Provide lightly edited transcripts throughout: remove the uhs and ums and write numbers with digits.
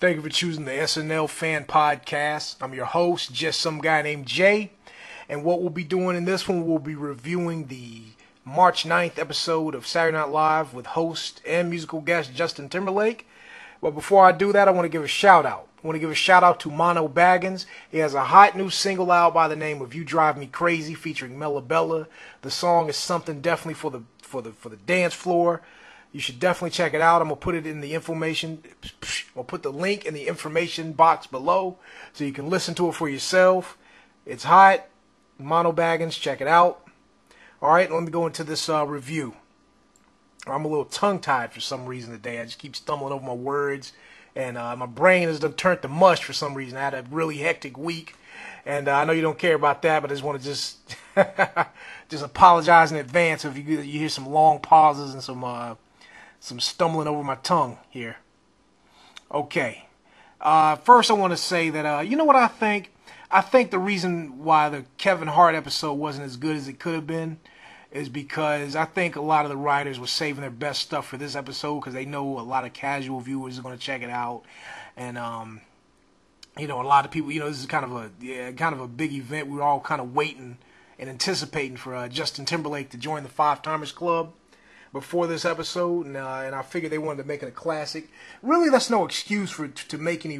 Thank you for choosing the SNL Fan Podcast. I'm your host, just some guy named Jay. And what we'll be doing in this one, we'll be reviewing the March 9th episode of Saturday Night Live with host and musical guest Justin Timberlake. But before I do that, I want to give a shout out. I want to give a shout out to Mono Bagends. He has a hot new single out by the name of You Drive Me Crazy featuring Mela Bela. The song is something definitely for the dance floor. You should definitely check it out. I'm going to put it in the information. I'll put the link in the information box below so you can listen to it for yourself. It's hot. Mono Baggens, check it out. Alright, let me go into this review. I'm a little tongue-tied for some reason today. I just keep stumbling over my words. And my brain has turned to mush for some reason. I had a really hectic week. And I know you don't care about that, but I just want to just apologize in advance if you hear some long pauses and some stumbling over my tongue here. Okay. First, I want to say that, you know what I think? I think the reason why the Kevin Hart episode wasn't as good as it could have been is because I think a lot of the writers were saving their best stuff for this episode because they know a lot of casual viewers are going to check it out. And, you know, a lot of people, you know, this is kind of a big event. We were all kind of waiting and anticipating for Justin Timberlake to join the Five Timers Club before this episode, and I figured they wanted to make it a classic. Really, that's no excuse to make any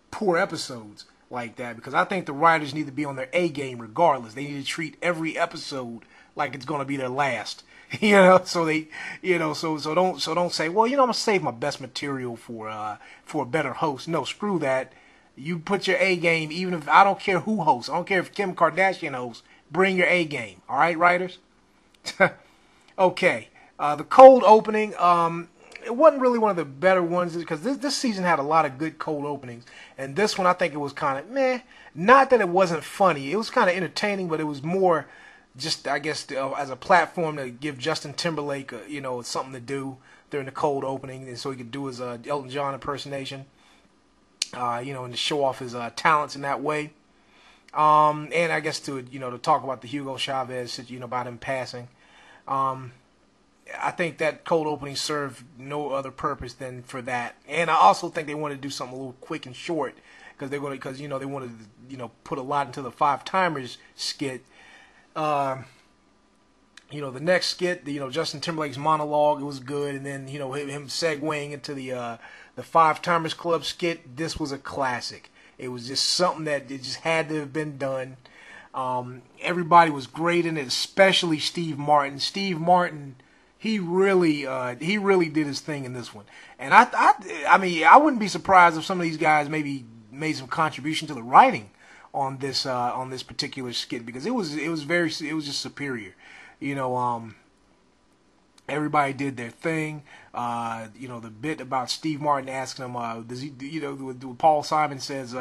poor episodes like that, because I think the writers need to be on their A game regardless. They need to treat every episode like it's going to be their last, you know. So they, you know, so don't say, well, you know, I'm gonna save my best material for a better host. No, screw that. You put your A game, even if I don't care who hosts. I don't care if Kim Kardashian hosts. Bring your A game, all right, writers. Okay. The cold opening, it wasn't really one of the better ones because this season had a lot of good cold openings. And this one, I think it was kind of meh. Not that it wasn't funny. It was kind of entertaining, but it was more just, I guess, as a platform to give Justin Timberlake, you know, something to do during the cold opening, and so he could do his Elton John impersonation, you know, and to show off his talents in that way. And I guess to talk about the Hugo Chavez, you know, about him passing. I think that cold opening served no other purpose than for that, and I also think they wanted to do something a little quick and short because they wanted to put a lot into the Five Timers skit. The next skit, Justin Timberlake's monologue, it was good, and then him segueing into the Five Timers Club skit. This was a classic. It was just something that it just had to have been done. Everybody was great in it, especially Steve Martin. Steve Martin. He really did his thing in this one, and I mean, I wouldn't be surprised if some of these guys maybe made some contribution to the writing on this particular skit because it was just superior, Everybody did their thing, the bit about Steve Martin asking him, does he, Paul Simon says,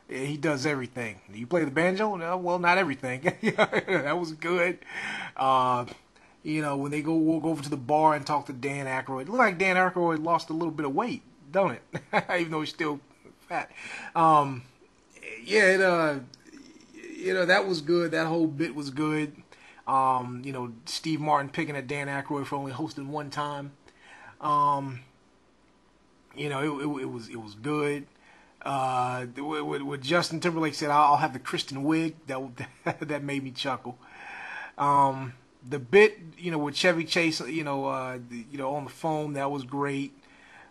he does everything. Do you play the banjo? No, well, not everything. That was good. When they we'll go over to the bar and talk to Dan Aykroyd. It looked like Dan Aykroyd lost a little bit of weight, don't it? Even though he's still fat. That was good. That whole bit was good. Steve Martin picking at Dan Aykroyd for only hosting one time. It was good. What Justin Timberlake said, I'll have the Kristen Wiig. That made me chuckle. The bit, with Chevy Chase, on the phone, that was great.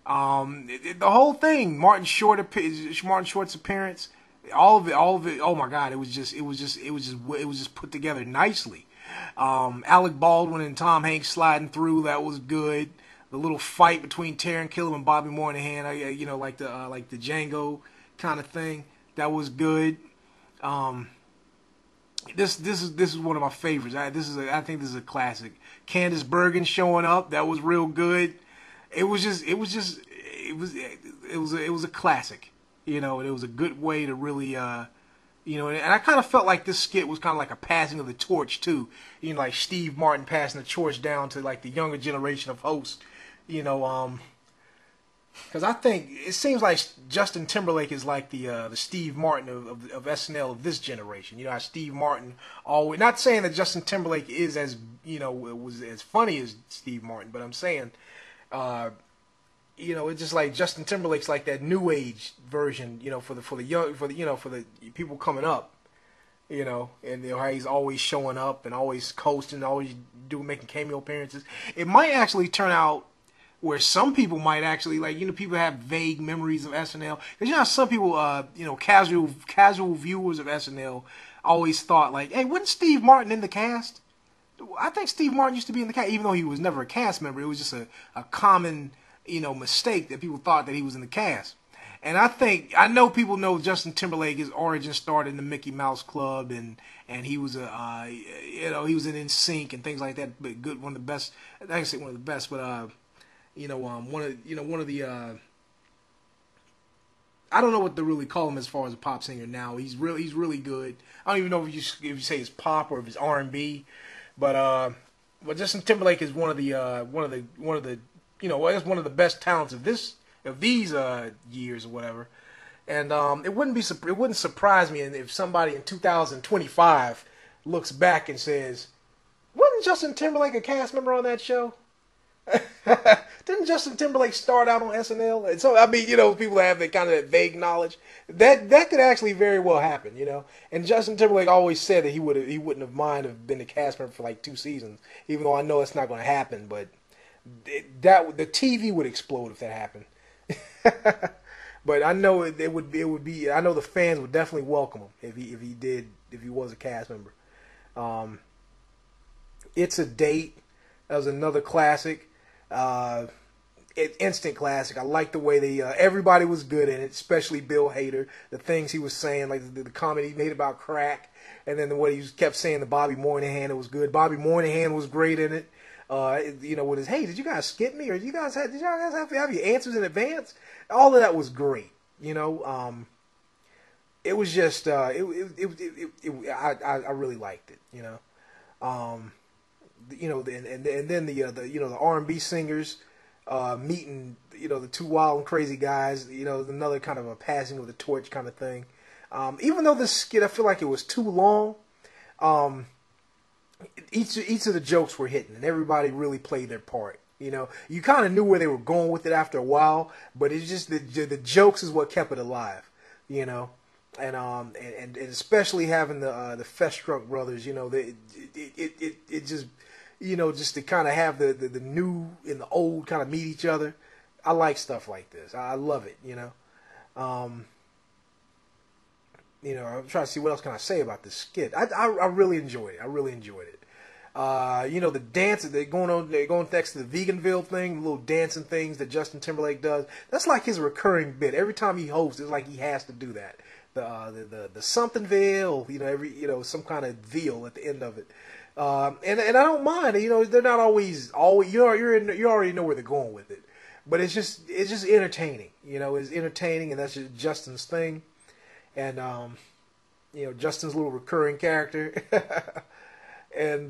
The whole thing, Martin Short's appearance, all of it. Oh my God, it was just put together nicely. Alec Baldwin and Tom Hanks sliding through, that was good. The little fight between Taran, Killam, and Bobby Moynihan, like the Django kind of thing, that was good. This is one of my favorites. I think this is a classic. Candice Bergen showing up, that was real good. It was a classic. It was a good way to really and I kind of felt like this skit was kind of like a passing of the torch too. Like Steve Martin passing the torch down to like the younger generation of hosts. Because I think it seems like Justin Timberlake is like the Steve Martin of SNL of this generation. How Steve Martin always, not saying that Justin Timberlake is as was as funny as Steve Martin, but I'm saying it's just like Justin Timberlake's like that new age version, for the young, for the people coming up, and how he's always showing up and always coasting, always making cameo appearances. It might actually turn out where some people might actually people have vague memories of SNL, because how some people, casual viewers of SNL always thought like, hey, wasn't Steve Martin in the cast? I think Steve Martin used to be in the cast, even though he was never a cast member. It was just a common, mistake that people thought that he was in the cast. And I know people know Justin Timberlake, his origin started in the Mickey Mouse Club, and he was he was in NSYNC and things like that. But one of the best. I can say one of the best, but one of the I don't know what to really call him as far as a pop singer now. He's really good. I don't even know if you say it's pop or if it's R&B, but Justin Timberlake is one of the I guess one of the best talents of these years or whatever. And it wouldn't surprise me if somebody in 2025 looks back and says, wasn't Justin Timberlake a cast member on that show? Didn't Justin Timberlake start out on SNL? And so, I mean, people have that kind of vague knowledge. That could actually very well happen, And Justin Timberlake always said that he wouldn't have minded have been a cast member for like 2 seasons, even though I know it's not going to happen. But the TV would explode if that happened. But I know it would be. I know the fans would definitely welcome him if he was a cast member. It's a Date. That was another classic. Instant classic. I like the way everybody was good in it, especially Bill Hader. The things he was saying, like the comedy he made about crack, and then the way he kept saying to Bobby Moynihan, it was good. Bobby Moynihan was great in it. With his, hey, did you guys skip me, or did you guys have your answers in advance? All of that was great. It was just I really liked it. And then the R&B singers meeting the two wild and crazy guys, another kind of a passing of the torch kind of thing. Even though this skit, I feel like it was too long, each of the jokes were hitting and everybody really played their part. You kind of knew where they were going with it after a while, but it's just the jokes is what kept it alive. And especially having the Festruck brothers, it just just to kind of have the new and the old kind of meet each other. I like stuff like this. I love it. I'm trying to see what else can I say about this skit. I really enjoyed it. I really enjoyed it. The dance that they're going next to the Veganville thing, the little dancing things that Justin Timberlake does. That's like his recurring bit. Every time he hosts, it's like he has to do that. The somethingville, some kind of veal at the end of it. And I don't mind. They're not always you already know where they're going with it. But it's just entertaining. It's entertaining, and that's just Justin's thing. And Justin's little recurring character. And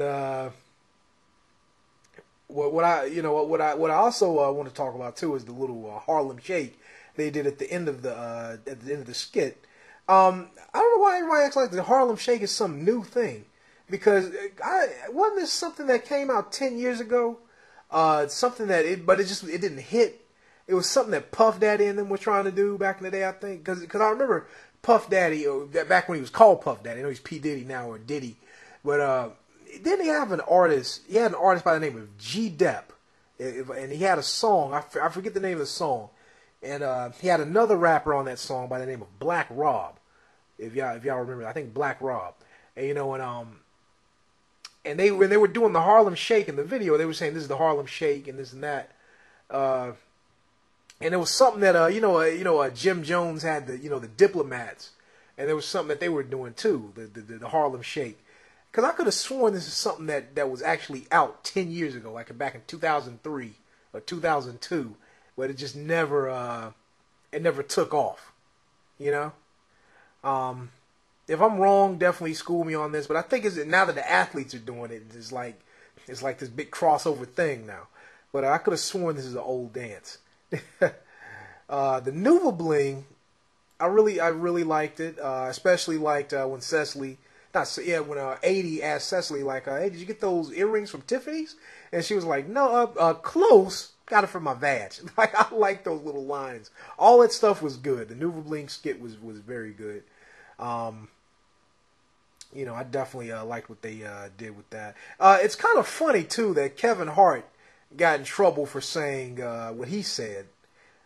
what I also want to talk about too is the little Harlem Shake they did at the end of the skit. I don't know why everybody acts like the Harlem Shake is some new thing, because wasn't this something that came out 10 years ago? Something that it didn't hit. It was something that Puff Daddy and them were trying to do back in the day, I think, because I remember Puff Daddy, back when he was called Puff Daddy. I know he's P-Diddy now, or Diddy, but then he had an artist by the name of G-Dep, and he had a song. I forget the name of the song, and he had another rapper on that song by the name of Black Rob. If y'all remember, I think Black Rob, and and when they were doing the Harlem Shake in the video, they were saying this is the Harlem Shake and this and that, and it was something that Jim Jones had the Diplomats, and there was something that they were doing too, the Harlem Shake. Because I could have sworn this is something that was actually out 10 years ago, like back in 2003 or 2002, but it just never took off, If I'm wrong, definitely school me on this, but I think now that the athletes are doing it, it's like this big crossover thing now. But I could have sworn this is an old dance. The Nuva Bling, I really liked it, especially liked when Cecily. When Aidy asked Cecily, like, hey, did you get those earrings from Tiffany's? And she was like, no, close, got it from my vag. Like, I like those little lines. All that stuff was good. The Nouveau Bling skit was very good. You know, I definitely liked what they did with that. It's kind of funny too that Kevin Hart got in trouble for saying what he said.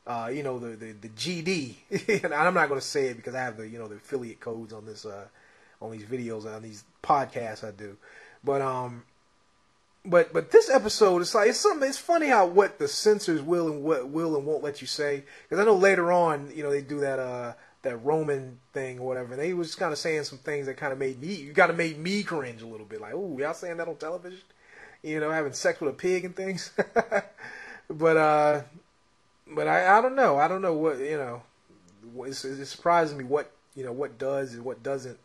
You know, the GD, and I'm not going to say it because I have the, you know, the affiliate codes on this on these videos, on these podcasts I do. But this episode, it's like, it's funny how what the censors will and won't let you say. Because I know later on, you know, they do that Roman thing or whatever. And they was kind of saying some things that kind of made me cringe a little bit. Like, ooh, y'all saying that on television? You know, having sex with a pig and things. But I don't know. I don't know what, you know. It's surprising me what, you know, what does and what doesn't,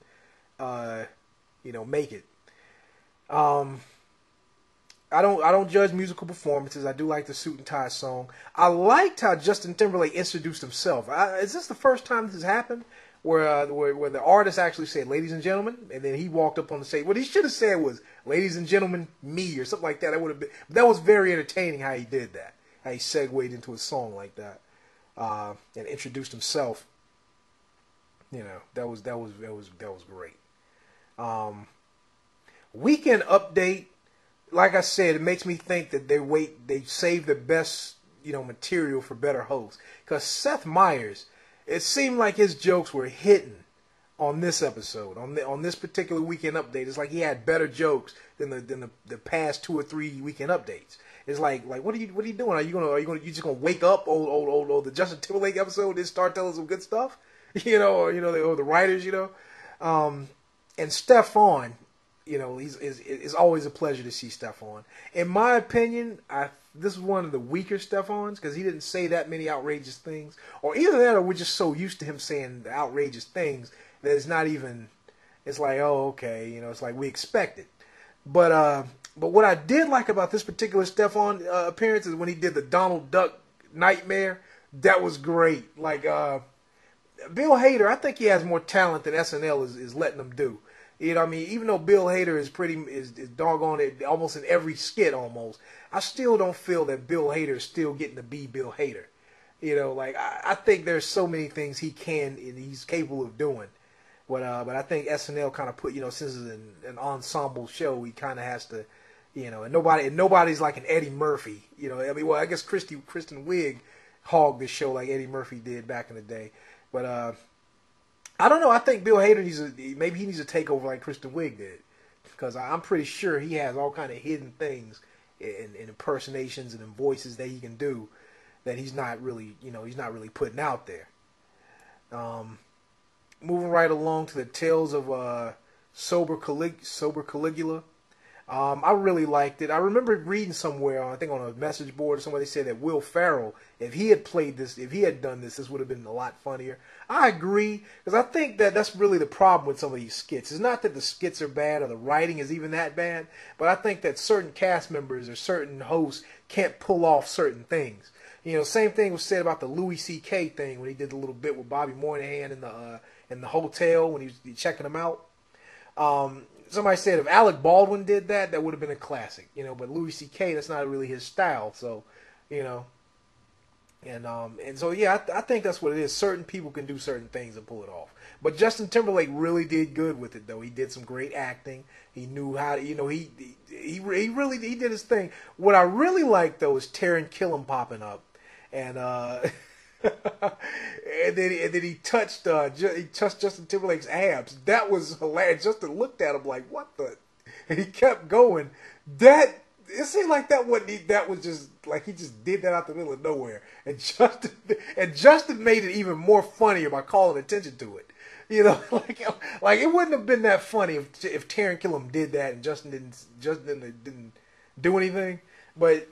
you know, make it. I don't judge musical performances. I do like the suit and tie song. I liked how Justin Timberlake introduced himself. Is this the first time this has happened? Where the artist actually said, "Ladies and gentlemen," and then he walked up on the stage. What he should have said was, "Ladies and gentlemen, me," or something like that. That was very entertaining how he did that. How he segued into a song like that, and introduced himself. You know, that was great. Weekend update. Like I said, it makes me think that they save the best, you know, material for better hosts. Because Seth Meyers, it seemed like his jokes were hitting on this episode, on this particular weekend update. It's like he had better jokes than the past 2 or 3 weekend updates. It's like what are you doing? Are you just gonna wake up old the Justin Timberlake episode and start telling some good stuff, you know, or the writers, you know, and Stefan. You know, it's always a pleasure to see Stefan. In my opinion, this is one of the weaker Stefans because he didn't say that many outrageous things. Or either that or we're just so used to him saying the outrageous things that it's not even, it's like, oh, okay, you know, it's like we expect it. But what I did like about this particular Stefan appearance is when he did the Donald Duck nightmare. That was great. Like, Bill Hader, I think he has more talent than SNL is letting him do. You know what I mean? Even though Bill Hader is doggone it almost in every skit almost, I still don't feel that Bill Hader is still getting to be Bill Hader. You know, like I think there's so many things he can and he's capable of doing. But I think SNL kind of put, you know, since it's an ensemble show, he kind of has to, you know, and nobody's like an Eddie Murphy. You know, I mean, well, I guess Kristen Wiig hogged the show like Eddie Murphy did back in the day. But I don't know. I think Bill Hader maybe he needs to take over like Kristen Wiig did, because I'm pretty sure he has all kind of hidden things in impersonations and in voices that he can do that he's not really putting out there. Moving right along to the Tales of Sober Caligula. I really liked it. I remember reading somewhere, I think on a message board or somewhere, they said that Will Ferrell, if he had done this, this would have been a lot funnier. I agree, because I think that's really the problem with some of these skits. It's not that the skits are bad or the writing is even that bad, but I think that certain cast members or certain hosts can't pull off certain things. You know, same thing was said about the Louis C.K. thing when he did the little bit with Bobby Moynihan in the hotel when he was checking him out. Somebody said if Alec Baldwin did that, that would have been a classic, you know. But Louis C.K., that's not really his style, so, you know. And so yeah, I think that's what it is. Certain people can do certain things and pull it off. But Justin Timberlake really did good with it, though. He did some great acting. He knew how to, you know, he really did his thing. What I really liked though is Taran Killam popping up, and and then he touched Justin Timberlake's abs. That was hilarious. Justin looked at him like, what the? And he kept going. It seemed like that was just like he just did that out the middle of nowhere. And Justin made it even more funnier by calling attention to it. You know, like it wouldn't have been that funny if Taran Killam did that and Justin didn't do anything. But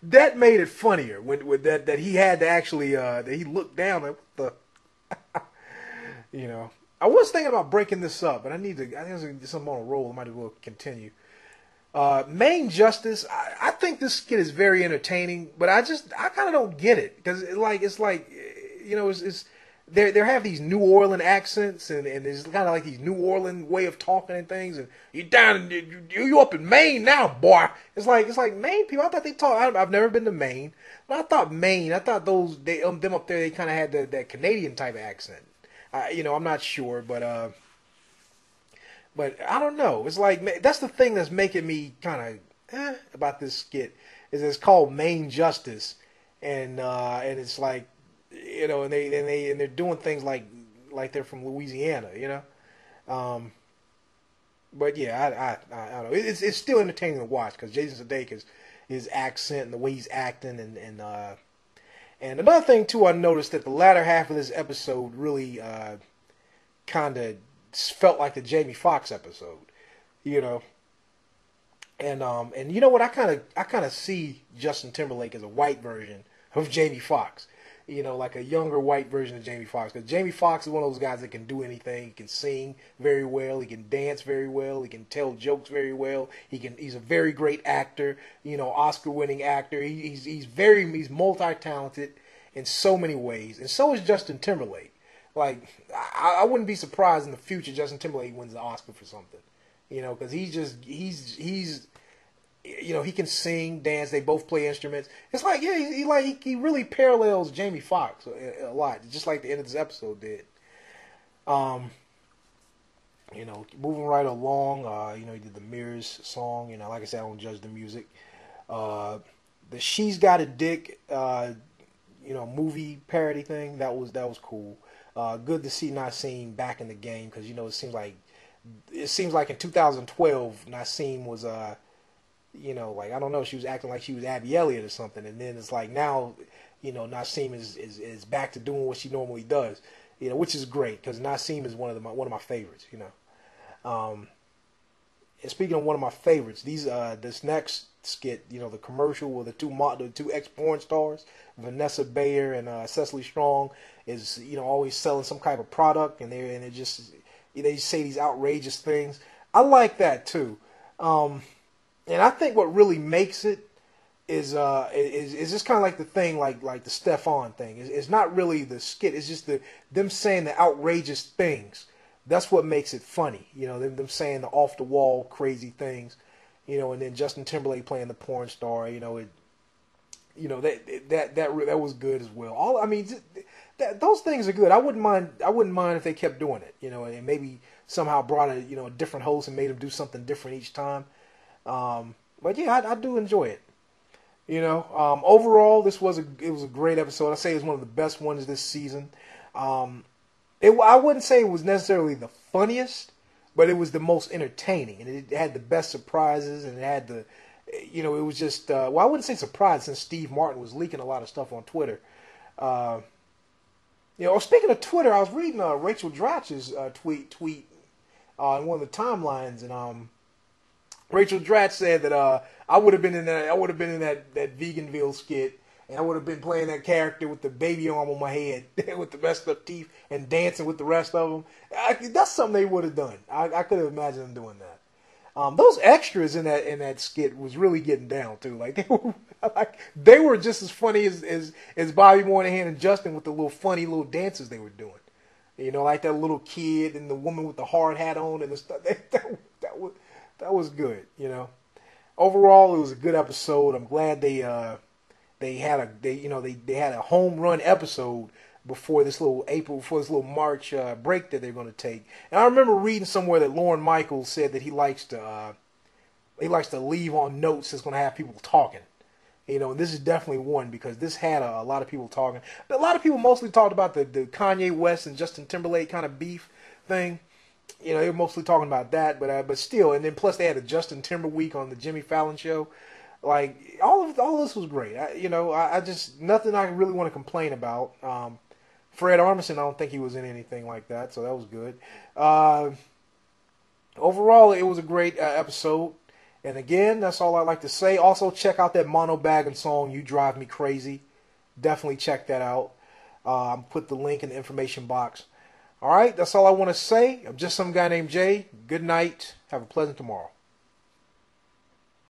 that made it funnier when that he had to actually that he looked down at what the you know. I was thinking about breaking this up, but I think there's something on a roll. I might as well continue. Main Justice, I think this skit is very entertaining, but I kind of don't get it because it's like you know, it's they have these New Orleans accents, and there's kind of like these New Orleans way of talking and things. And you up in Maine now, boy. It's like Maine people. I thought they talk. I've never been to Maine, but I thought Maine. I thought them up there. They kind of had that Canadian type of accent. I'm not sure, but I don't know. It's like that's the thing that's making me kind of about this skit is it's called Maine Justice, and it's like. And they're doing things like they're from Louisiana, But yeah, I don't know. It's still entertaining to watch because Jason Sudeikis, his accent and the way he's acting, and another thing too, I noticed that the latter half of this episode really kind of felt like the Jamie Foxx episode, And you know what? I kind of see Justin Timberlake as a white version of Jamie Foxx. Like a younger white version of Jamie Foxx. Because Jamie Foxx is one of those guys that can do anything. He can sing very well. He can dance very well. He can tell jokes very well. He's a very great actor. Oscar-winning actor. He's multi-talented in so many ways. And so is Justin Timberlake. Like I wouldn't be surprised in the future Justin Timberlake wins the Oscar for something. Because he's he can sing, dance. They both play instruments. It's like, he really parallels Jamie Foxx a lot, just like the end of this episode did. Moving right along. He did the Meyers song. Like I said, I don't judge the music. The She's Got a Dick, movie parody thing that was cool. Good to see Nasim back in the game because it seems like in 2012 Nasim was I don't know, she was acting like she was Abby Elliott or something, and then it's like now, Nasim is back to doing what she normally does, which is great because Nasim is one of my favorites, And speaking of one of my favorites, this next skit, the commercial with the two ex-porn stars, Vanessa Bayer and Cecily Strong, is always selling some type of product, and they say these outrageous things. I like that too. And I think what really makes it is just kind of like the thing, like the Stefan thing. It's not really the skit. It's just them saying the outrageous things. That's what makes it funny. Them saying the off the wall crazy things. And then Justin Timberlake playing the porn star. That was good as well. Those things are good. I wouldn't mind if they kept doing it. And maybe somehow brought a different host and made them do something different each time. But yeah, I do enjoy it. Overall, it was a great episode. I say it's one of the best ones this season. I wouldn't say it was necessarily the funniest, but it was the most entertaining, and it had the best surprises, and it had it was just, I wouldn't say surprise since Steve Martin was leaking a lot of stuff on Twitter. Speaking of Twitter, I was reading Rachel Dratch's tweet in one of the timelines, and Rachel Dratch said that I would have been in that Veganville skit, and I would have been playing that character with the baby arm on my head with the messed up teeth and dancing with the rest of them. That's something they would have done. I could have imagined them doing that. Those extras in that skit was really getting down too. They were just as funny as Bobby Moynihan and Justin with the little funny little dances they were doing. Like that little kid and the woman with the hard hat on and the stuff. That was good, Overall, it was a good episode. I'm glad they had a home run episode before this little March break that they're going to take. And I remember reading somewhere that Lorne Michaels said that he likes to leave on notes that's going to have people talking. And this is definitely one because this had a lot of people talking. A lot of people mostly talked about the Kanye West and Justin Timberlake kind of beef thing. They were mostly talking about that, but still, and then plus they had a Justin Timberlake on the Jimmy Fallon show. Like all this was great. I just nothing I really want to complain about. Fred Armisen, I don't think he was in anything like that, so that was good. Overall, it was a great episode. And again, that's all I'd like to say. Also, check out that Mono Bagends song, "You Drive Me Crazy." Definitely check that out. I'll put the link in the information box. All right, that's all I want to say. I'm just some guy named Jay. Good night. Have a pleasant tomorrow.